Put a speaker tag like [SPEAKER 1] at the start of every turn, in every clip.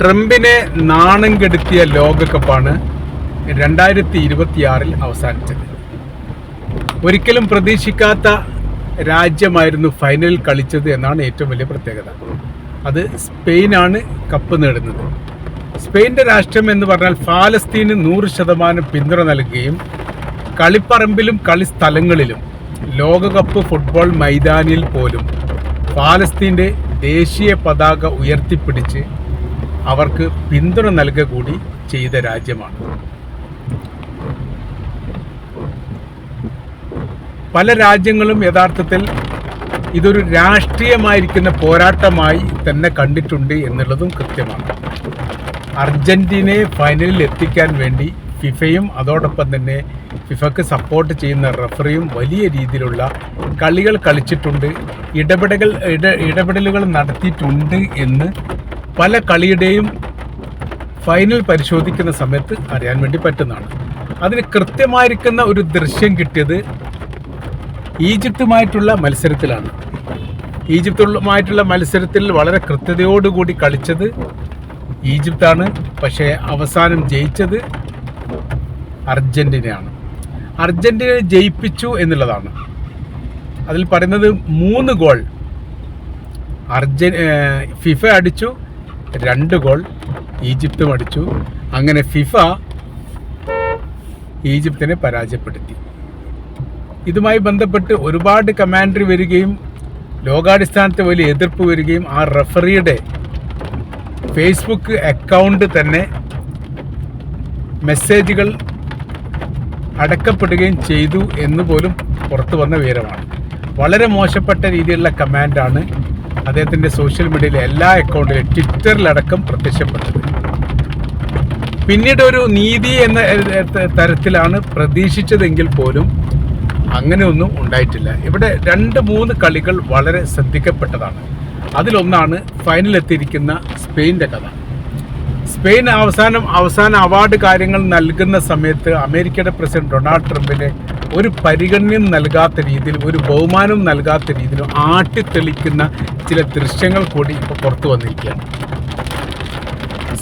[SPEAKER 1] ട്രംപിനെ നാണം കെടുത്തിയ ലോകകപ്പാണ് 2026 അവസാനിച്ചത്. ഒരിക്കലും പ്രതീക്ഷിക്കാത്ത രാജ്യമായിരുന്നു ഫൈനലിൽ കളിച്ചത് എന്നാണ് ഏറ്റവും വലിയ പ്രത്യേകത. അത് സ്പെയിനാണ് കപ്പ് നേടുന്നത്. സ്പെയിൻ്റെ രാഷ്ട്രം എന്ന് പറഞ്ഞാൽ ഫലസ്തീന് 100% പിന്തുണ നൽകുകയും കളിപ്പറമ്പിലും കളിസ്ഥലങ്ങളിലും ലോകകപ്പ് ഫുട്ബോൾ മൈതാനിൽ പോലും ഫലസ്തീൻ്റെ ദേശീയ പതാക ഉയർത്തിപ്പിടിച്ച് അവർക്ക് പിന്തുണ നൽകുക കൂടി ചെയ്ത രാജ്യമാണ്. പല രാജ്യങ്ങളും യഥാർത്ഥത്തിൽ ഇതൊരു രാഷ്ട്രീയമായിരിക്കുന്ന പോരാട്ടമായി തന്നെ കണ്ടിട്ടുണ്ട് എന്നുള്ളതും കൃത്യമാണ്. അർജന്റീനയെ ഫൈനലിൽ എത്തിക്കാൻ വേണ്ടി ഫിഫയും അതോടൊപ്പം തന്നെ ഫിഫക്ക് സപ്പോർട്ട് ചെയ്യുന്ന റഫറിയും വലിയ രീതിയിലുള്ള കളികൾ കളിച്ചിട്ടുണ്ട്, ഇടപെടലുകൾ നടത്തിയിട്ടുണ്ട് എന്ന് പല കളിയുടെയും ഫൈനൽ പരിശോധിക്കുന്ന സമയത്ത് അറിയാൻ വേണ്ടി പറ്റുന്നതാണ്. അതിന് കൃത്യമായിരിക്കുന്ന ഒരു ദൃശ്യം കിട്ടിയത് ഈജിപ്തുമായിട്ടുള്ള മത്സരത്തിലാണ്. ഈജിപ്തുമായിട്ടുള്ള മത്സരത്തിൽ വളരെ കൃത്യതയോടുകൂടി കളിച്ചത് ഈജിപ്താണ്. പക്ഷേ അവസാനം ജയിച്ചത് അർജന്റീനയാണ്. അർജന്റീന ജയിപ്പിച്ചു എന്നുള്ളതാണ്. അതിൽ പറയുന്നത് 3 ഗോൾ ഫിഫ അടിച്ചു, 2 ഗോൾ ഈജിപ്തും അടിച്ചു. അങ്ങനെ ഫിഫ ഈജിപ്തിനെ പരാജയപ്പെടുത്തി. ഇതുമായി ബന്ധപ്പെട്ട് ഒരുപാട് കമന്ററി വരികയും ലോകാടിസ്ഥാനത്ത് വലിയ എതിർപ്പ് വരികയും ആ റഫറിയുടെ ഫേസ്ബുക്ക് അക്കൗണ്ട് തന്നെ മെസ്സേജുകൾ അടക്കപ്പെടുകയും ചെയ്തു എന്ന് പോലും പുറത്തു വന്ന വിവരമാണ്. വളരെ മോശപ്പെട്ട രീതിയിലുള്ള കമാൻഡാണ് അദ്ദേഹത്തിൻ്റെ സോഷ്യൽ മീഡിയയിലെ എല്ലാ അക്കൗണ്ടിലും ട്വിറ്ററിലടക്കം പ്രത്യക്ഷപ്പെട്ടത്. പിന്നീട് ഒരു നീതി എന്ന തരത്തിലാണ് പ്രതീക്ഷിച്ചതെങ്കിൽ പോലും അങ്ങനെയൊന്നും ഉണ്ടായിട്ടില്ല. ഇവിടെ 2-3 കളികൾ വളരെ ശ്രദ്ധിക്കപ്പെട്ടതാണ്. അതിലൊന്നാണ് ഫൈനലെത്തിയിരിക്കുന്ന സ്പെയിൻ്റെ കഥ. സ്പെയിൻ അവസാന അവാർഡ് കാര്യങ്ങൾ നൽകുന്ന സമയത്ത് അമേരിക്കയുടെ പ്രസിഡന്റ് ഡൊണാൾഡ് ട്രംപിന് ഒരു പരിഗണനയും നൽകാത്ത രീതിയിൽ, ഒരു ബഹുമാനവും നൽകാത്ത രീതിയിൽ ആട്ടിത്തെളിക്കുന്ന ചില ദൃശ്യങ്ങൾ കൂടി ഇപ്പോൾ പുറത്തു വന്നിരിക്കുകയാണ്.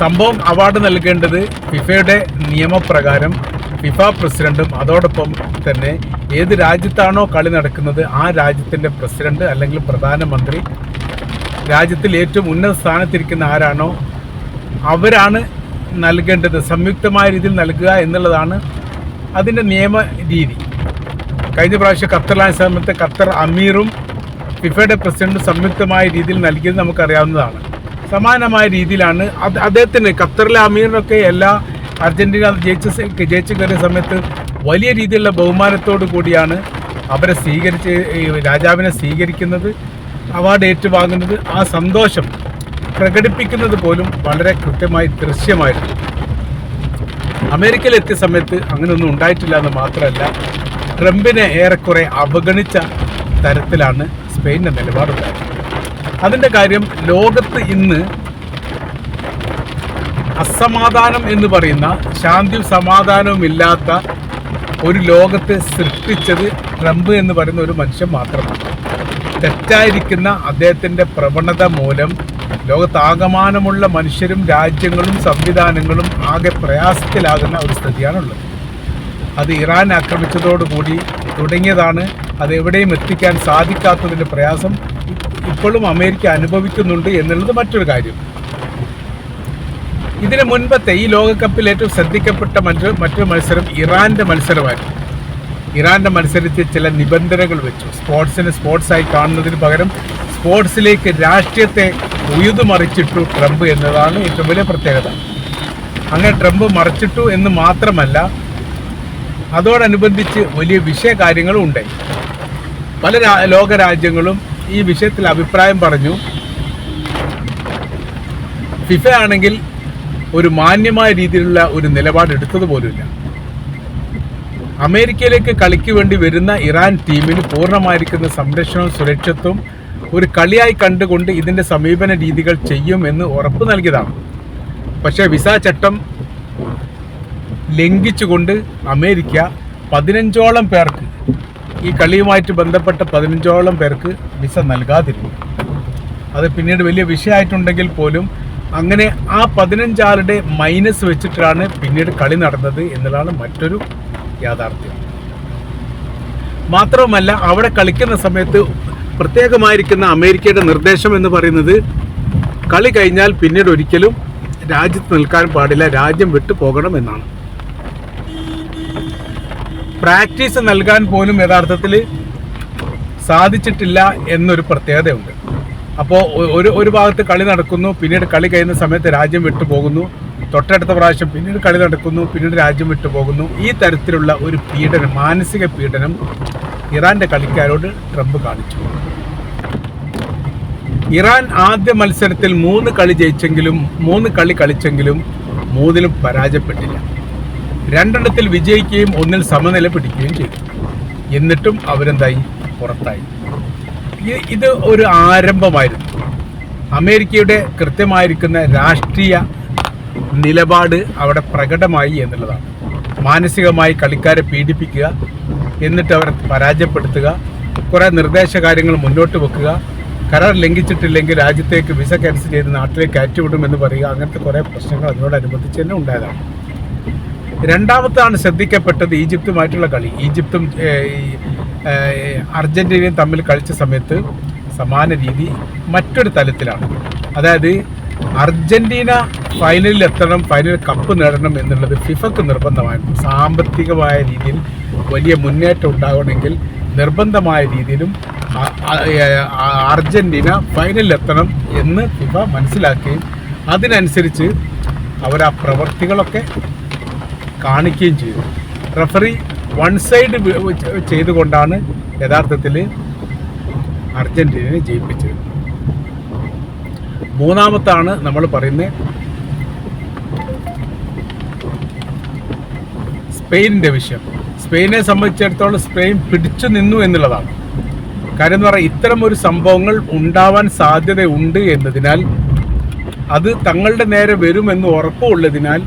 [SPEAKER 1] സംഭവം അവാർഡ് നൽകേണ്ടത് ഫിഫയുടെ നിയമപ്രകാരം ഫിഫ പ്രസിഡന്റും അതോടൊപ്പം തന്നെ ഏത് രാജ്യത്താണോ കളി നടക്കുന്നത് ആ രാജ്യത്തിൻ്റെ പ്രസിഡന്റ് അല്ലെങ്കിൽ പ്രധാനമന്ത്രി, രാജ്യത്തിൽ ഏറ്റവും ഉന്നത സ്ഥാനത്തിരിക്കുന്ന ആരാണോ അവരാണ് നൽകേണ്ടത്. സംയുക്തമായ രീതിയിൽ നൽകുക എന്നുള്ളതാണ് അതിൻ്റെ നിയമ രീതി. കഴിഞ്ഞ പ്രാവശ്യം ഖത്തറിലായ സമയത്ത് ഖത്തർ അമീറും ഫിഫയുടെ പ്രസിഡന്റും സംയുക്തമായ രീതിയിൽ നൽകിയത് നമുക്കറിയാവുന്നതാണ്. സമാനമായ രീതിയിലാണ് അദ്ദേഹത്തിന് ഖത്തറിലെ അമീറിനൊക്കെ എല്ലാ അർജന്റീന ജയിച്ച് കയറിയ സമയത്ത് വലിയ രീതിയിലുള്ള ബഹുമാനത്തോടു കൂടിയാണ് അവരെ രാജാവിനെ സ്വീകരിക്കുന്നത്, അവാർഡ് ഏറ്റുവാങ്ങുന്നത്. ആ സന്തോഷം പ്രകടിപ്പിക്കുന്നത് പോലും വളരെ കൃത്യമായി ദൃശ്യമായിരുന്നു. അമേരിക്കയിൽ എത്തിയ സമയത്ത് അങ്ങനെയൊന്നും ഉണ്ടായിട്ടില്ല എന്ന് മാത്രമല്ല, ട്രംപിനെ ഏറെക്കുറെ അവഗണിച്ച തരത്തിലാണ് സ്പെയിനിൻ്റെ നിലപാടുണ്ടായത്. അതിൻ്റെ കാര്യം ലോകത്ത് ഇന്ന് അസമാധാനം എന്ന് പറയുന്ന ശാന്തിയും സമാധാനവും ഇല്ലാത്ത ഒരു ലോകത്തെ സൃഷ്ടിച്ചത് ട്രംപ് എന്ന് പറയുന്ന ഒരു മനുഷ്യൻ മാത്രമാണ്. തെറ്റായിരിക്കുന്ന അദ്ദേഹത്തിൻ്റെ പ്രവണത മൂലം ലോകത്താകമാനമുള്ള മനുഷ്യരും രാജ്യങ്ങളും സംവിധാനങ്ങളും ആകെ പ്രയാസത്തിലാകുന്ന ഒരു സ്ഥിതിയാണുള്ളത്. അത് ഇറാൻ ആക്രമിച്ചതോടുകൂടി തുടങ്ങിയതാണ്. അത് എവിടെയും എത്തിക്കാൻ സാധിക്കാത്തതിൻ്റെ പ്രയാസം ഇപ്പോഴും അമേരിക്ക അനുഭവിക്കുന്നുണ്ട് എന്നുള്ളത് മറ്റൊരു കാര്യം. ഇതിന് മുൻപത്തെ ഈ ലോകകപ്പിൽ ഏറ്റവും ശ്രദ്ധിക്കപ്പെട്ട മറ്റൊരു മത്സരം ഇറാൻ്റെ മത്സരമായിരുന്നു. ഇറാൻ്റെ മത്സരത്തിൽ ചില നിബന്ധനകൾ വെച്ചു. സ്പോർട്സിനെ സ്പോർട്സായി കാണുന്നതിന് പകരം സ്പോർട്സിലേക്ക് രാഷ്ട്രീയത്തെ ഉഴുതുമറിച്ചിട്ടു ട്രംപ് എന്നതാണ് ഏറ്റവും വലിയ പ്രത്യേകത. അങ്ങനെ ട്രംപ് മറിച്ചിട്ടു എന്ന് മാത്രമല്ല, അതോടനുബന്ധിച്ച് വലിയ വിഷയകാര്യങ്ങളും ഉണ്ടായി. പല ലോകരാജ്യങ്ങളും ഈ വിഷയത്തിൽ അഭിപ്രായം പറഞ്ഞു. ഫിഫ ആണെങ്കിൽ ഒരു മാന്യമായ രീതിയിലുള്ള ഒരു നിലപാട് എടുത്തതുപോലുമില്ല. അമേരിക്കയിലേക്ക് കളിക്ക് വേണ്ടി വരുന്ന ഇറാൻ ടീമിന് പൂർണ്ണമായിരിക്കുന്ന സംരക്ഷണവും സുരക്ഷിതത്വവും ഒരു കളിയായി കണ്ടുകൊണ്ട് ഇതിൻ്റെ സമീപന രീതികൾ ചെയ്യുമെന്ന് ഉറപ്പ് നൽകിയതാണ്. പക്ഷേ വിസ ചട്ടം ലംഘിച്ചുകൊണ്ട് അമേരിക്ക 15ഓളം പേർക്ക്, ഈ കളിയുമായിട്ട് ബന്ധപ്പെട്ട 15ഓളം പേർക്ക് വിസ നൽകാതിരുന്നു. അത് പിന്നീട് വലിയ വിഷയമായിട്ടുണ്ടെങ്കിൽ പോലും അങ്ങനെ ആ 15 ആളുടെ മൈനസ് വെച്ചിട്ടാണ് പിന്നീട് കളി നടന്നത് എന്നുള്ളതാണ് മറ്റൊരു യാഥാർത്ഥ്യം. മാത്രവുമല്ല, അവിടെ കളിക്കുന്ന സമയത്ത് പ്രത്യേകമായിരിക്കുന്ന അമേരിക്കയുടെ നിർദ്ദേശം എന്ന് പറയുന്നത് കളി കഴിഞ്ഞാൽ പിന്നീട് ഒരിക്കലും രാജ്യത്ത് നിൽക്കാൻ പാടില്ല, രാജ്യം വിട്ടു പോകണം എന്നാണ്. പ്രാക്ടീസ് നൽകാൻ പോലും യഥാർത്ഥത്തിൽ സാധിച്ചിട്ടില്ല എന്നൊരു പ്രത്യേകതയുണ്ട്. അപ്പോൾ ഒരു ഭാഗത്ത് കളി നടക്കുന്നു, പിന്നീട് കളി കഴിയുന്ന സമയത്ത് രാജ്യം വിട്ടു പോകുന്നു, തൊട്ടടുത്ത പ്രാവശ്യം പിന്നീട് കളി നടക്കുന്നു, പിന്നീട് രാജ്യം വിട്ടു പോകുന്നു. ഈ തരത്തിലുള്ള ഒരു പീഡനം, മാനസിക പീഡനം ഇറാന്റെ കളിക്കാരോട് ട്രംപ് കാണിച്ചു. ഇറാൻ ആദ്യ മത്സരത്തിൽ 3 കളി കളിച്ചെങ്കിലും 3ലും പരാജയപ്പെട്ടില്ല. 2 വിജയിക്കുകയും 1 സമനില പിടിക്കുകയും ചെയ്തു. എന്നിട്ടും അവരെന്തായി? പുറത്തായി. ഇത് ഒരു ആരംഭമായിരുന്നു. അമേരിക്കയുടെ കൃത്യമായിരിക്കുന്ന രാഷ്ട്രീയ നിലപാട് അവിടെ പ്രകടമായി എന്നുള്ളതാണ്. മാനസികമായി കളിക്കാരെ പീഡിപ്പിക്കുക, എന്നിട്ട് അവരെ പരാജയപ്പെടുത്തുക, കുറേ നിർദ്ദേശ കാര്യങ്ങൾ മുന്നോട്ട് വെക്കുക, കരാർ ലംഘിച്ചിട്ടില്ലെങ്കിൽ രാജ്യത്തേക്ക് വിസ ക്യാൻസൽ ചെയ്ത് നാട്ടിലേക്ക് കയറ്റിവിടുമെന്ന് പറയുക. അങ്ങനത്തെ കുറേ പ്രശ്നങ്ങൾ അതിനോടനുബന്ധിച്ച് തന്നെ ഉണ്ടായതാണ്. രണ്ടാമത്താണ് ശ്രദ്ധിക്കപ്പെട്ടത് ഈജിപ്തുമായിട്ടുള്ള കളി. ഈജിപ്തും അർജന്റീനയും തമ്മിൽ കളിച്ച സമയത്ത് സമാന രീതി മറ്റൊരു തലത്തിലാണ്. അതായത് അർജന്റീന ഫൈനലിൽ എത്തണം, ഫൈനൽ കപ്പ് നേടണം എന്നുള്ളത് ഫിഫക്ക് നിർബന്ധമായിരുന്നു. സാമ്പത്തികമായ രീതിയിൽ വലിയ മുന്നേറ്റം ഉണ്ടാകണമെങ്കിൽ നിർബന്ധമായ രീതിയിലും അർജന്റീന ഫൈനലിൽ എത്തണം എന്ന് ഫിഫ മനസ്സിലാക്കുകയും അതിനനുസരിച്ച് അവർ ആ പ്രവർത്തികളൊക്കെ കാണിക്കുകയും ചെയ്തു. റഫറി വൺ സൈഡ് ചെയ്തുകൊണ്ടാണ് യഥാർത്ഥത്തിൽ അർജന്റീനയെ ജയിപ്പിച്ചത്. മൂന്നാമത്താണ് നമ്മൾ പറയുന്നത് സ്പെയിനിൻ്റെ വിഷയം. സ്പെയിനെ സംബന്ധിച്ചിടത്തോളം സ്പെയിൻ പിടിച്ചു നിന്നു എന്നുള്ളതാണ്. കാര്യം എന്ന് പറഞ്ഞാൽ ഇത്തരം ഒരു സംഭവങ്ങൾ ഉണ്ടാവാൻ സാധ്യതയുണ്ട് എന്നതിനാൽ, അത് തങ്ങളുടെ നേരെ വരുമെന്ന് ഉറപ്പുള്ളതിനാൽ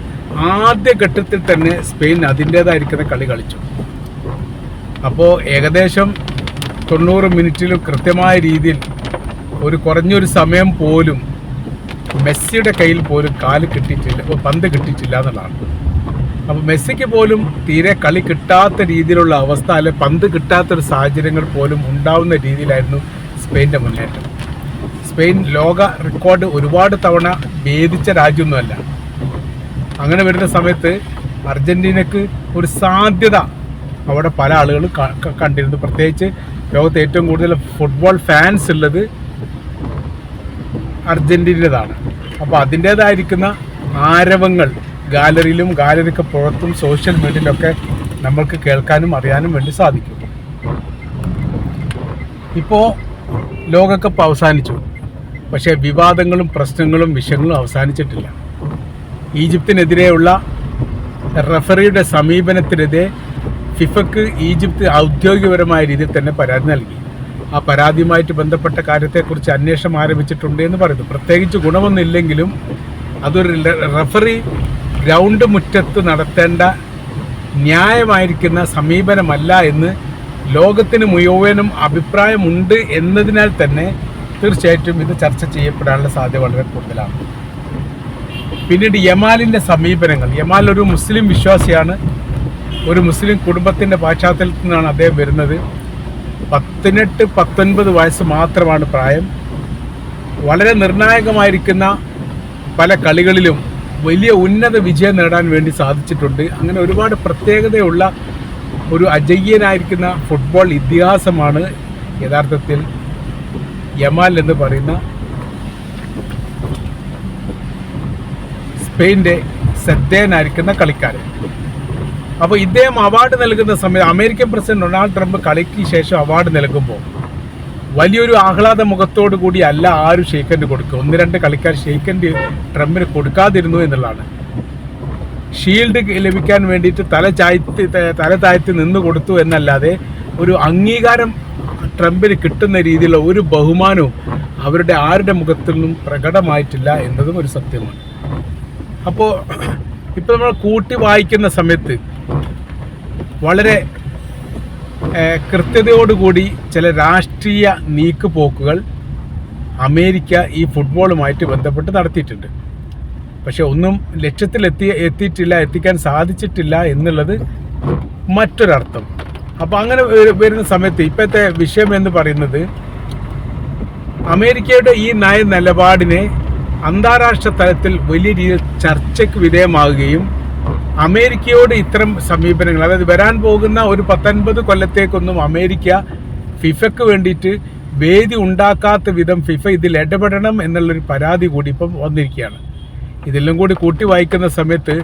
[SPEAKER 1] ആദ്യ ഘട്ടത്തിൽ തന്നെ സ്പെയിൻ അതിൻ്റേതായിരിക്കുന്ന കളി കളിച്ചു. അപ്പോൾ ഏകദേശം 90 മിനിറ്റിലും കൃത്യമായ രീതിയിൽ ഒരു കുറഞ്ഞൊരു സമയം പോലും മെസ്സിയുടെ കയ്യിൽ പോലും പന്ത് കിട്ടിയിട്ടില്ല എന്നുള്ളതാണ്. അപ്പോൾ മെസ്സിക്ക് പോലും തീരെ കളി കിട്ടാത്ത രീതിയിലുള്ള അവസ്ഥ, അല്ലെ പന്ത് കിട്ടാത്തൊരു സാഹചര്യങ്ങൾ പോലും ഉണ്ടാവുന്ന രീതിയിലായിരുന്നു സ്പെയിൻ്റെ മുന്നേറ്റം. സ്പെയിൻ ലോക റെക്കോർഡ് ഒരുപാട് തവണ ഭേദിച്ച രാജ്യമൊന്നുമല്ല. അങ്ങനെ വരുന്ന സമയത്ത് അർജന്റീനക്ക് ഒരു സാധ്യത അവിടെ പല ആളുകളും കണ്ടിരുന്നു. പ്രത്യേകിച്ച് ലോകത്ത് ഏറ്റവും കൂടുതൽ ഫുട്ബോൾ ഫാൻസ് ഉള്ളത് അർജന്റീനതാണ്. അപ്പോൾ അതിൻ്റേതായിരിക്കുന്ന ആരവങ്ങൾ ഗാലറിക്ക് പുറത്തും സോഷ്യൽ മീഡിയയിലൊക്കെ നമ്മൾക്ക് കേൾക്കാനും അറിയാനും വേണ്ടി സാധിക്കും. ഇപ്പോൾ ലോകകപ്പ് അവസാനിച്ചു, പക്ഷേ വിവാദങ്ങളും പ്രശ്നങ്ങളും വിഷയങ്ങളും അവസാനിച്ചിട്ടില്ല. ഈജിപ്തിനെതിരെയുള്ള റഫറിയുടെ സമീപനത്തിനെതിരെ ഫിഫക്ക് ഈജിപ്ത് ഔദ്യോഗികപരമായ രീതിയിൽ തന്നെ പരാതി നൽകി. ആ പരാതിയുമായിട്ട് ബന്ധപ്പെട്ട കാര്യത്തെക്കുറിച്ച് അന്വേഷണം ആരംഭിച്ചിട്ടുണ്ട് എന്ന് പറയുന്നു. പ്രത്യേകിച്ച് ഗുണമൊന്നുമില്ലെങ്കിലും അതൊരു റഫറി ഗ്രൗണ്ട് മുറ്റത്ത് നടത്തേണ്ട ന്യായമായിരിക്കുന്ന സമീപനമല്ല എന്ന് ലോകത്തിന് മുഴുവനും അഭിപ്രായമുണ്ട് എന്നതിനാൽ തന്നെ തീർച്ചയായിട്ടും ഇത് ചർച്ച ചെയ്യപ്പെടാനുള്ള സാധ്യത വളരെ കൂടുതലാണ്. പിന്നീട് യമാലിൻ്റെ സമീപനങ്ങൾ. യമാൽ ഒരു മുസ്ലിം വിശ്വാസിയാണ്. ഒരു മുസ്ലിം കുടുംബത്തിൻ്റെ പശ്ചാത്തലത്തിൽ നിന്നാണ് അദ്ദേഹം വരുന്നത്. 18-19 വയസ്സ് മാത്രമാണ് പ്രായം. വളരെ നിർണായകമായിരിക്കുന്ന പല കളികളിലും വലിയ ഉന്നത വിജയം നേടാൻ വേണ്ടി സാധിച്ചിട്ടുണ്ട്. അങ്ങനെ ഒരുപാട് പ്രത്യേകതയുള്ള ഒരു അജയ്യനായിരിക്കുന്ന ഫുട്ബോൾ ഇതിഹാസമാണ് യഥാർത്ഥത്തിൽ യമാൽ എന്ന് പറയുന്ന സ്പെയിൻ്റെ ശ്രദ്ധേയനായിരിക്കുന്ന കളിക്കാരൻ. അപ്പോൾ ഇദ്ദേഹം അവാർഡ് നൽകുന്ന സമയത്ത് അമേരിക്കൻ പ്രസിഡന്റ് ഡൊണാൾഡ് ട്രംപ് കളിക്ക് ശേഷം അവാർഡ് നൽകുമ്പോൾ വലിയൊരു ആഹ്ലാദ മുഖത്തോടു കൂടി അല്ല ആരും ഷെയ്ക്കൻഡ് കൊടുക്കുക. 1-2 കളിക്കാർ ഷെയ്ക്കൻഡ് ട്രംപിന് കൊടുക്കാതിരുന്നു എന്നുള്ളതാണ്. ഷീൽഡ് ലഭിക്കാൻ വേണ്ടിയിട്ട് തല താഴ്ത്തി നിന്ന് കൊടുത്തു എന്നല്ലാതെ ഒരു അംഗീകാരം ട്രംപിന് കിട്ടുന്ന രീതിയിലുള്ള ഒരു ബഹുമാനവും അവരുടെ ആരുടെ മുഖത്തു നിന്നും പ്രകടമായിട്ടില്ല എന്നതും ഒരു സത്യമാണ്. അപ്പോൾ ഇപ്പോൾ നമ്മൾ കൂട്ടി വായിക്കുന്ന സമയത്ത് വളരെ കൃത്യതയോടുകൂടി ചില രാഷ്ട്രീയ നീക്കുപോക്കുകൾ അമേരിക്ക ഈ ഫുട്ബോളുമായിട്ട് ബന്ധപ്പെട്ട് നടത്തിയിട്ടുണ്ട്. പക്ഷെ ഒന്നും എത്തിക്കാൻ സാധിച്ചിട്ടില്ല എന്നുള്ളത് മറ്റൊരർത്ഥം. അപ്പോൾ അങ്ങനെ വരുന്ന സമയത്ത് ഇപ്പോഴത്തെ വിഷയം എന്ന് പറയുന്നത് അമേരിക്കയുടെ ഈ നയ നിലപാടിനെ അന്താരാഷ്ട്ര തലത്തിൽ വലിയ രീതിയിൽ ചർച്ചയ്ക്ക് വിധേയമാവുകയും അമേരിക്കയോട് ഇത്തരം സമീപനങ്ങൾ, അതായത് വരാൻ പോകുന്ന ഒരു 19 കൊല്ലത്തേക്കൊന്നും അമേരിക്ക ഫിഫയ്ക്ക് വേണ്ടിയിട്ട് വേദി ഉണ്ടാക്കാത്ത വിധം ഫിഫ ഇതിൽ ഇടപെടണം എന്നുള്ളൊരു പരാതി കൂടി ഇപ്പം വന്നിരിക്കുകയാണ്. ഇതെല്ലാം കൂടി കൂട്ടി വായിക്കുന്ന സമയത്ത്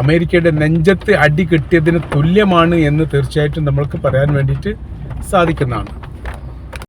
[SPEAKER 1] അമേരിക്കയുടെ നെഞ്ചത്ത് അടി കിട്ടിയതിന് തുല്യമാണ് എന്ന് തീർച്ചയായിട്ടും നമ്മൾക്ക് പറയാൻ വേണ്ടിയിട്ട് സാധിക്കുന്നതാണ്.